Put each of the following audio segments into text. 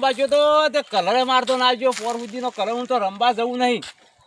રંબા ગયો તો તે કલર મારતો ના આવ્યો પોર સુધીનો કલર. હું તો રંબા જવું નહીં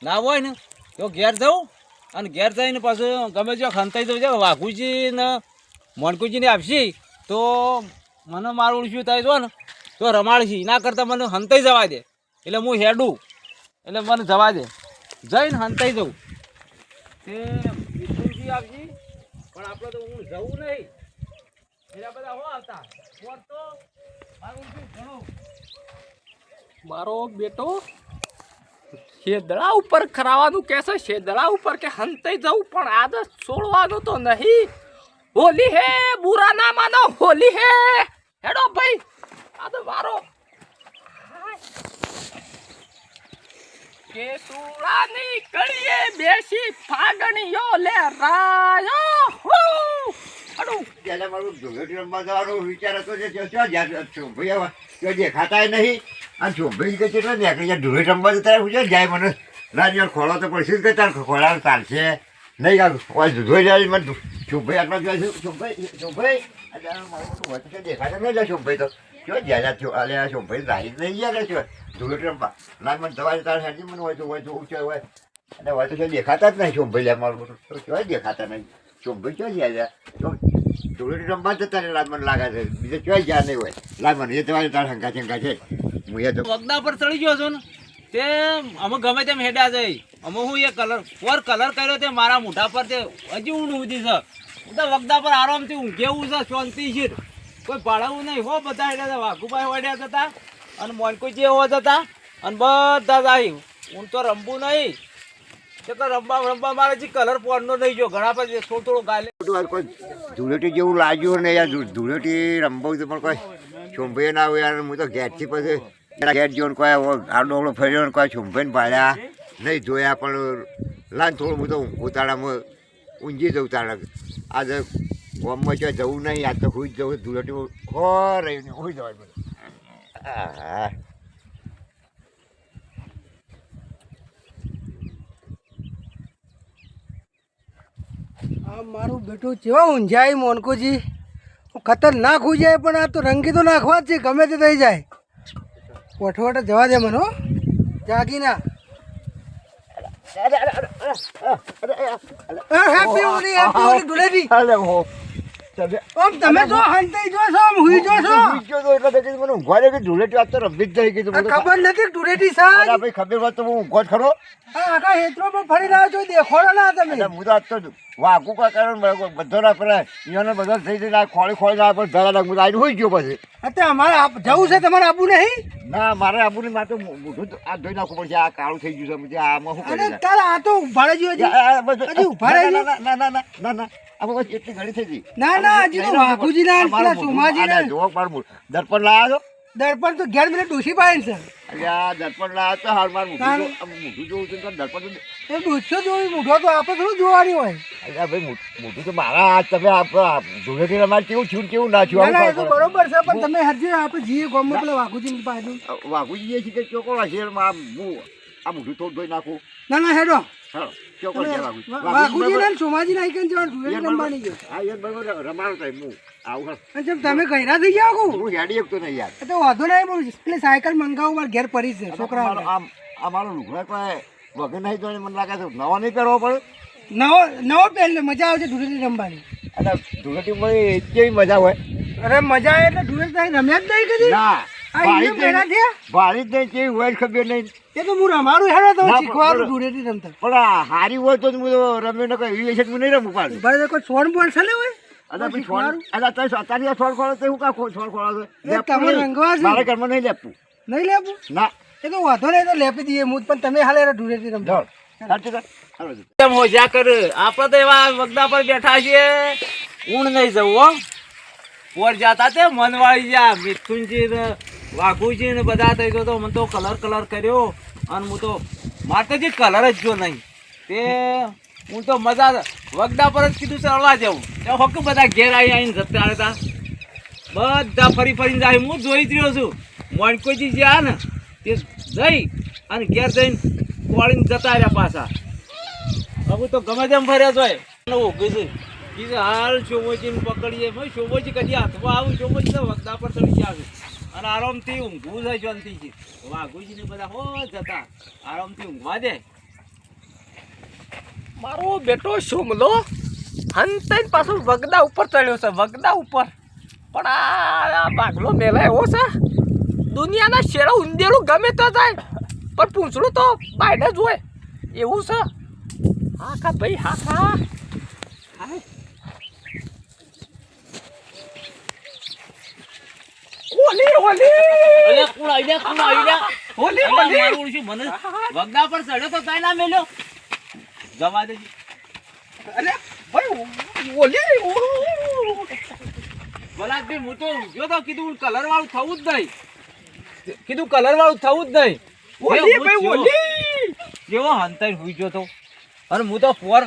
ના હોય ને તો ઘેર જવું અને ઘેર જઈને પાછું ગમે જો ખંતાઈ જવું છે વાઘુજી ને મોનકુજીને આપશી તો મને મારું શું થાય જો ને તો રમાડશી. ના કરતાં મને હંતાઈ જવા દે એટલે હું હેડું એટલે મને જવા દે જઈને હંતાઈ જવું તે વિષ્ણુજી આપશી પણ આપણે તો હું જવું નહીં એટલે બધા હો આવતા પોર તો મારું શું ઘણું મારો બેટો શેદડા ઉપર ખરાવાનું કહેશે, શેદડા ઉપર કે હંતાઈ જવું પણ આદત છોડવાનું તો નહીં. હોલી હે બુરા ના માનો, હોલી હે હેડો ભાઈ આ તો મારો કે તુળાની કળીએ બેસી ફાગણીયો લે રાયો હેડો. ત્યારે મારું ધોળેટી રમવા જવાનો વિચાર હતો જે ક્યાં છોભાઈ હવે દેખાતા નહીં અને છોભાઈ કે કેટલા નીકળી જાય ધોળેટી રમવા જતા પૂછે જાય મને રાજ્ય ખોળો તો પડશે કે તાર ખોળા ચાલશે નહીં કાંક ધોઈ જાય મને છોભાઈ આટલા જોયા છે છોભાઈ દેખાતા નહીં જાય છોભાઈ તો જો જ્યાં અલે છોભાઈ રાહી નહીં ગયા છો ધોળેટી રમવા લાગ મને દવા તાર હેરજી મને હોય તો ઊંચો હોય અને હોય તો દેખાતા જ નહીં છોભાઈ લે મારું તો દેખાતા નહીં છોભાઈ ક્યાં ગયા ધોળેટી રમવા જતા ને લાલ મને લાગે છે બીજે ક્યાંય જ્યાં નહીં હોય લાલ મને એ તમારે તાર શંકા શંકા છે હું એ તો વગદા પર ચડી ગયો છું ને તે અમે ગમે તેમ હેડ્યા જઈ અમે હું એ કલર કર્યો તે મારા મોઢા પર તે હજી ઊંડ ઉધી છે. હું તો વગદા પર આરામથી ઊંઘેવું છે શાંતિ છે કોઈ ભાડાવું નહીં હો. બધા હેડ્યા હતા વાઘુભાઈ વડ્યા હતા અને મોનકોજી એવો હતા અને બધા જ આવી હું તો રમવું નહીં તે તો રમવા મારે જે કલર પોરનો નહીં જો ઘણા પછી થોડો ગાલે કોઈ ધૂળેટી જેવું લાગ્યું ને યાર ધૂળેટી રમવું તો પણ કોઈ છોંભાઈ ના હોય યાર હું તો ઘેરથી પછી ઘેર જોઈને કોઈ આડો ફર્યો કોઈ છોંભાઈને ભાડ્યા નહીં જોયા પણ લાન થોડું હું તો ઉતાળામાં ઊંઘી જવું તાળા આજે ગામમાં ક્યાં જવું નહીં આજ તો હોઈ જ જવું ધૂળેટી ખો રહીને હોઈ જવાય બધું. હા આ મારું બેટું કેવા ઊંઝાય મોનકોજી ખતરનાક હોઈ જાય પણ આ તો રંગી તો નાખવા જ છે ગમે તે થઈ જાય. વઠવટ જવા દે મને હો જાગી ના. હેપી હોલી ધૂળેટી. ઓમ તમે જો હંતાઈ જો છો આમ હુઈ જો છો મને ઊંઘવા દે કે ધૂળેટી આજ તો રમવી જ થઈ ગઈ ખબર નથી ધૂળેટી સાહેબ ભાઈ ખબર હોત તો હું ઊંઘો જ ખરો. આખા હેતરોમાં ફરી રહ્યા છો દેખોડો ના તમે. હું તો આજ તો વાઘું કા કારણ બધો ના પડે એને બધા થઈ જઈને ખોળી ના પડે ધરા હું આવીને હોઈ ગયો પછી. અત્યારે અમારે જવું છે તમારે આપવું નહીં. ના મારે આબુની મારે તો મોઢું આ ધોઈ નાખવું પડશે આ કાળું થઈ ગયું છે આમાં શું કરી તારે આ તો ઉભા રહેજો હજી ઉભા રહેજો. ના ના ના ના ના આમાં બસ એટલી ઘણી થઈ ગઈ. ના ના હજી તો વાઘુજી ના પેલા સોમાજી ના જો મારું દર્પણ લાયા છો દર્પણ તો ઘેર મને ડોસી પાય છે. અલ્યા દર્પણ લાયા તો હાલ મારું મોઢું જોવું છે દર્પણ એ ડોસો જોઈ મૂઢો તો આપણે થોડું જોવાની હોય. અલ્યા ભાઈ મોઢું તો મારા હાથ તમે ધૂળેટી રમાડ કેવું છું કેવું ના છું ના એ તો બરોબર છે પણ તમે હરજી આપણે જઈએ ગામમાં પેલા વાઘુજી પાસે વાઘુજી છે કે ચોકો શેરમાં હું આ મોઢું થોડું ધોઈ નાખું. ના ના હેડો ચોકો વાઘુજી ને સોમાજી ના આઈકન જવાનું ધૂળેટી રમવાની ગયો. હા યાર બરોબર રમાડો થાય હું આવું અને જેમ તમે કહીરા થઈ ગયા કહું હું હેડી શકતો નહીં યાર. તો વાંધો નહીં હું પેલી સાયકલ મંગાવું મારે ઘેર પડી છે છોકરા. આમ અમારો લુગડા કોઈ વગર નહીં તો મને લાગે છે નવો નહીં પહેરવો પડે. નવો પહેરલે મજા આવશે ધૂળેટી રમવાની. અને ધૂળેટીમાં કેવી મજા હોય. અરે મજા આવે એટલે ધૂળેટી રમ્યા જ નહીં કદી. ના ભાળી જ નહીં કેવી હોય ખબર નહીં. એ તો હું રમાડું હેડો તો શીખવાડું ધૂળેટી રમતા. પણ આ હારી હોય તો હું રમ્યો ને કોઈ એવી છે હું નહીં રમું પાડું. ભાઈ કોઈ છોડ બોલ છે ને હોય અરે ભાઈ છોડ અરે તમે અત્યારે છોડ ખોળો તો હું કા છોડ ખોળો તમે રંગવા છે મારે ઘરમાં નહીં લેપું. નહીં લેવું ના એ તો વાંધો નહીં તો લેપી દઈએ હું પણ તમે હાલે ધૂળેટી રમતા. કેમ હોજા કર આપણે તો એવા વગદા પર બેઠા છીએ ઊંડ નહીં જવું હો. પોર જાતા તે મનવાળી જા મિથુનજી ને વાઘુજી ને બધા થઈ ગયો તો મને તો કલર કર્યો અને હું તો મારે તો જે કલર જ જો નહીં તે હું તો મજા વગડા પર જ કીધું ચડવા જવું તે હોક બધા ઘેર આવીને જતા હતા બધા ફરીને જાય. હું જોઈ જ રહ્યો છું મોનકોજી જ્યાં ને તે જઈ અને ઘેર જઈને કોળીને જતા રહ્યા પાછા. હવે તો ગમે તેમ ફર્યા જોય ઊભી છે કીધું હાલ શોભોજીને પકડીએ ભાઈ શોભોજી કદી હાથમાં આવું શોભોજી તો વગડા પર ચડી ગયા છે અને આરામથી ઊંઘવું છે શાંતિથી. વાઘુજી ને બધા હો જતા આરામથી ઊંઘવા દે. મારો બેટો સોમલો હંતે પાછો વગદા ઉપર ચડ્યો છે, વગદા ઉપર. પણ આ બાગલો મેલા એવો છે, દુનિયાના શેરા ઊંધેલું ગમે તો જાય પણ પૂંછડું તો બાયને જ હોય એવું છે. હા ખા ભાઈ, હા ખા. ઓલી ઓલી અલ્યા કોણ આઈડિયા, કોણ આઈડિયા? ઓલી અલ્યા ઓલી મારું ઓળખ્યું મને. વગદા પર ચડ્યો તો કાંઈ ના મેલ્યો. જવા દેજે. અરે ભાઈ ઓલી બલાદભાઈ હું તો ઊંઘ્યો તો, કીધું કલર વાળું થવું જ નહીં, કીધું કલર વાળું થવું જ નહીં. ઓલી ભાઈ ઓલી જેવો હંતાઈ હુઈ ગયો તો અને હું તો પોર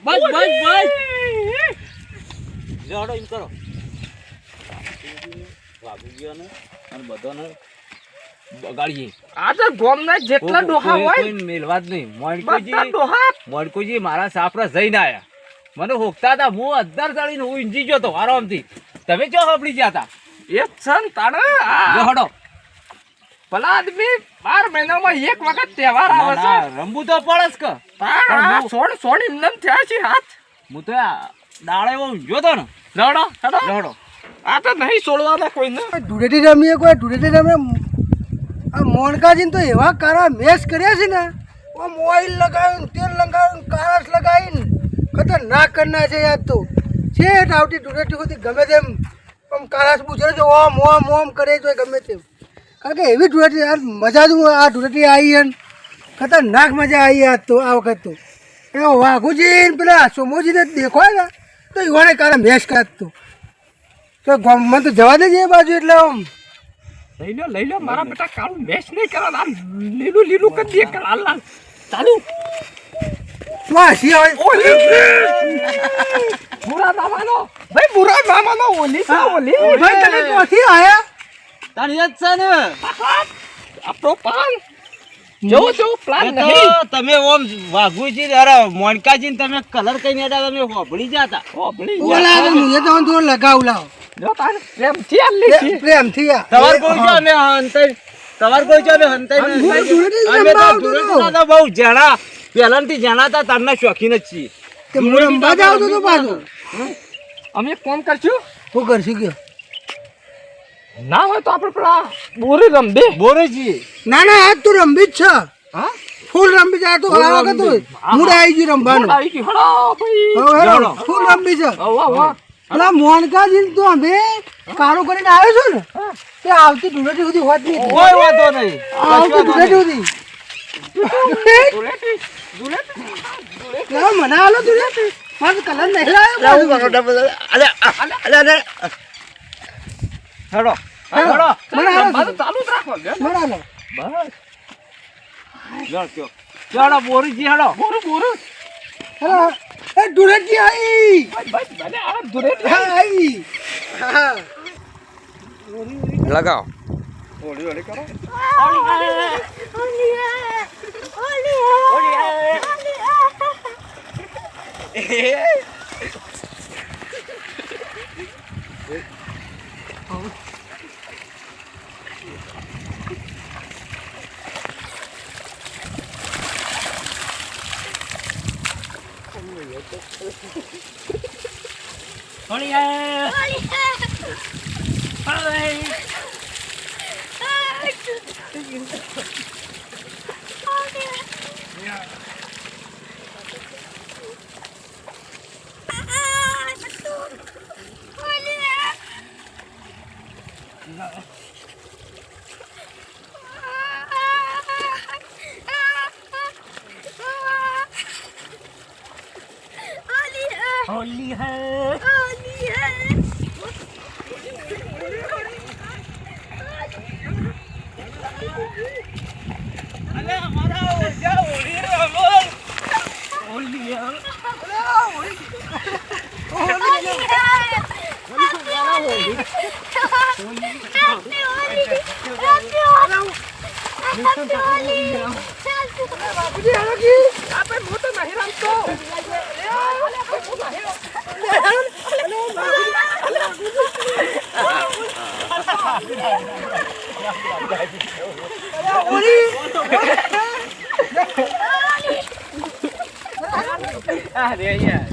બસ બસ બસ જડો એમ કરો. વાઘુજીઓને અને બધાને બગાડીએ. આ તો ગોમના જેટલા ડોહા હોય કોઈ મેલવા જ નહીં. બધા મોણકોજી ડોહા મોણકોજી મારા સાપરા જઈને આયા, મને હોકતા હતા, હું અદ્ધાર ચડીને હું ઈંજી ગયો તો આરામથી. તમે ચો હપડી ગયા હતા? એક છન તાણે હડો ભલા આદમી 12 મહિનામાં એક વખત તહેવાર આવે છે. રંબુ તો પડસ કે તાણ છોડ છોડ એમને થયા છે હાથ. હું તો દાડે એવો ઊંઘ્યો તો ને. લડો લડો લડો આ તો નહીં છોડવાના કોઈને. ધૂળેટી રમીએ કોઈ ધૂળેટી રમીએ. આ મોનકાજીને તો એવા કારા મેસ કર્યા છે ને, આમ ઓઇલ લગાવીને તેલ લગાવીને કારસ લગાવીને ખતરનાક કરના છે યાર. તો છે આવતી ધૂળેટી સુધી ગમે તેમ આમ કારસ પૂછે છે, ઓમ ઓમ ઓમ કરે તો ગમે તેમ. કારણ કે એવી ધૂળેટી યાર મજા જ આ ધૂળેટી આવી ને ખતરનાક મજા આવી યાર. તો આ વખત તો એ વાઘુજી પેલા સોમોજીને દેખાય ને તો એવાને કારા મેસ કાઢતો તો મને તો જવા દેજે એ બાજુ. એટલે આમ લઈ લો મારા બેટા, કાળું મેચ નહીં કરવા, લીલું લીલું કરી દે લાલ લાલ. ચાલુ શું હસી હોય? બુરા નામાનો ભાઈ, બુરા નામાનો ઓલી છે ઓલી. ભાઈ તમે ક્યાંથી આયા? તારી યાદ છે ને? આપણો પાન જો પ્લાન એ તો નહીં. તમે ઓમ વાઘુજી અરે મોનકાજી ને તમે કલર કઈ નેડા તમે હોભળી જાતા. ઓબળી ઓલા તો મુએ તો થોડો લગાવ લાવ જો તાન પ્રેમથી આલી છે. પ્રેમથી આ તમાર કોઈ જો અમે હંતાઈ, તમાર કોઈ જો અમે હંતાઈ હું ધૂળેટી અમે તો રમવા આવતો ધૂળેટીના તો બહુ જણા પહેલાથી જણાતા તારના શોખીન જ છીએ. તે હું રમવા જ આવતો તો પાછો. અમે એક કામ કરશું, શું કરશું કયો? ના હોય તો આપણે પેલા બોરી રમબે. બોરે છીએ. ના ના આજ તો રમવી જ છે, હા ફૂલ રમવી છે. આ તો આ વખત તો મૂડ આવી ગયું રમવાનું. આવી ગઈ હળો ભાઈ. હવે જાણો. ફૂલ રમવી છે. વાહ વાહ પેલા મોનકાજી તો અમે કારો કરીને આવ્યો છું ને તે આવતી ધૂળેટી સુધી હોત નહીં. કોઈ વાંધો નહીં. આવતી ધૂળેટી સુધી ધૂળેટી ધૂળેટી લાવો મને આલો ધૂળેટી. મારે કલર નહીં લાવ્યો. હેડો હેડો. હેડો મને આલો રમવાનું ચાલુ જ રાખો લે. મને આલો. બસ હેડો કયો. હેડો બોરીજી હેડો. બોરું બોરું હેલો. એ ધૂળેટી આવી. બસ ભલે આ ધૂળેટી હા આવી. હા લગાવો. होली है होली है અલે અમારા ઓજા ઓલી રમો. ઓલી આપણે મોટો નહીં રમતો. અરે યાર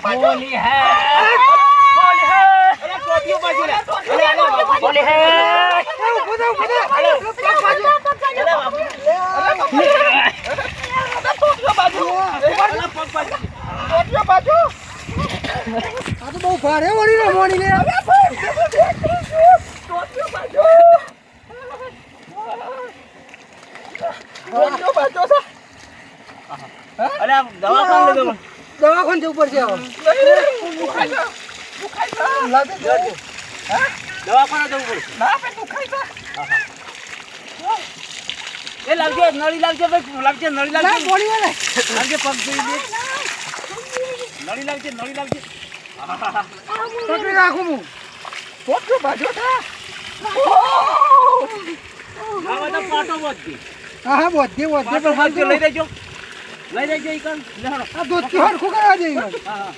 હોલી હે હોલી હે આ તો બહુ ભારે વળી રમવાની લે અરે આ દવાખાને લઈ દો દવાખાને જવું પડશે હવે દવાખાને જવું પડશે એ લાવજે નળી લાવજે ભાઈ લાવજે નળી ના લાવજે બોલી વાળે લાવજે પગ જોઈ દે નળી લાવજે પકડી રાખું હું આ બધા પાટો વધતી હા હા વધે પાટો વધતી લઈ લેજો ઈ કણ લેહડો આ દોસ્તી હરખું કરવા જઈએ હા હા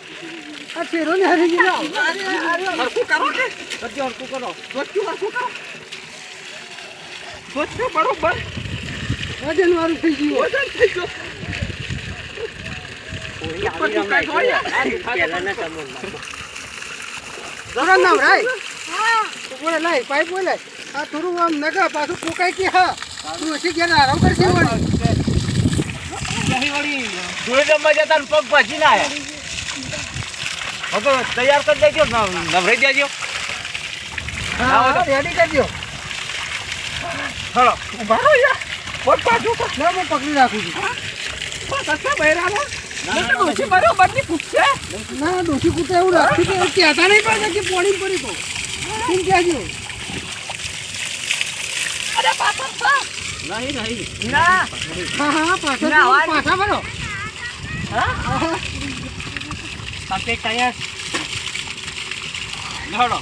આ શેરો ને હરી ગયો હરકું કરો કે બધું હરકું કરો બરોબર વજન વાળું થઈ ગયું જરા ના રાય બોલે લાય પાઇપ બોલે આ થોડું આમ નગા પાછું ફૂકાય કે હા તું ઓછી ઘેર આરામ કરશે વળી નહીં વળી ધૂળે રમવા જતા ને પગ ભાજી ના હવે તૈયાર કરી દેજો નવરાઈ દેજો હા રેડી કરજો ચલો ઉભારો યાર બોટ પાછું તો ના હું પકડી રાખું છું પાછા બહેરાનો ડોશી બરોબર ની પૂછશે ના ડોસી કૂટા એવું લાગતું કે કહેતા નહીં પાછા કે પોણી પડી તો શું કહેજો અરે પાછા નહીં ના હા હા પાછા ના, તો પાછા ભરો પકેટ ટાયર લેહડો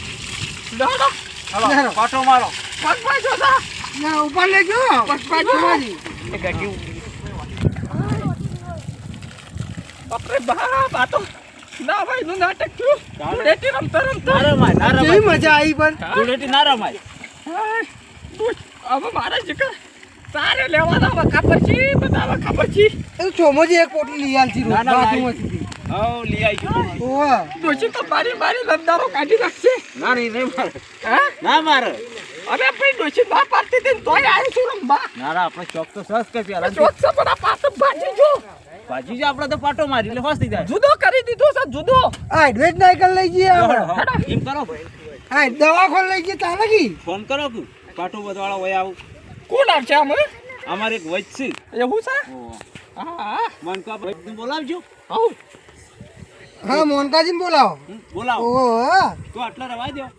ડોડો ચલો લેહડો. પાટો મારો પગ પાછો સા ના ઉપર લેજો પાછું એ ગટ્યું બાપરે બાપ આ તો ના ભાઈ નું નાટક થયું ધૂળેટી રમતો રમતો ના રમાય ના કેવી રમાય મજા આવી પણ ધૂળેટી ના રમાય હવે મારા જીકર સારે લેવાના હવે ખબર છે બધા હવે ખબર છે એ ચોમોજી એક પોટલી લઈ આલતી ના, ના, બાજુમાંથી હવ લઈ આવી ગયું ઓવા ડોશી તો મારી લંદારો કાઢી નાખશે ના નહીં મારે હા ના મારે અરે ભાઈ ડોશી ના પાડતી હતી ને તોય આવ્યો છું રમવા ના ના આપણે શોખ તો સસ કે પેલા ચોકસો પણ આ પાછો ભાજી જો ભાજી જ આપણે તો પાટો મારી એટલે ફસ થઈ જાય જુદો કરી દીધો છે જુદો આ એડવેટ નાયકલ લઈ જઈએ આપણે એમ કરો હા દવાખાન લઈ જઈએ તાને કી ફોન કરો કે પાટો બધવાળા હોય આવું કોણ આવશે આમ અમારે એક વચ છે એવું છે ઓહો. હા મન કા ભાઈ બોલાવજો આવું હા મોનકાજીને બોલાવો બોલાવો ઓહો તો આટલા રવા દો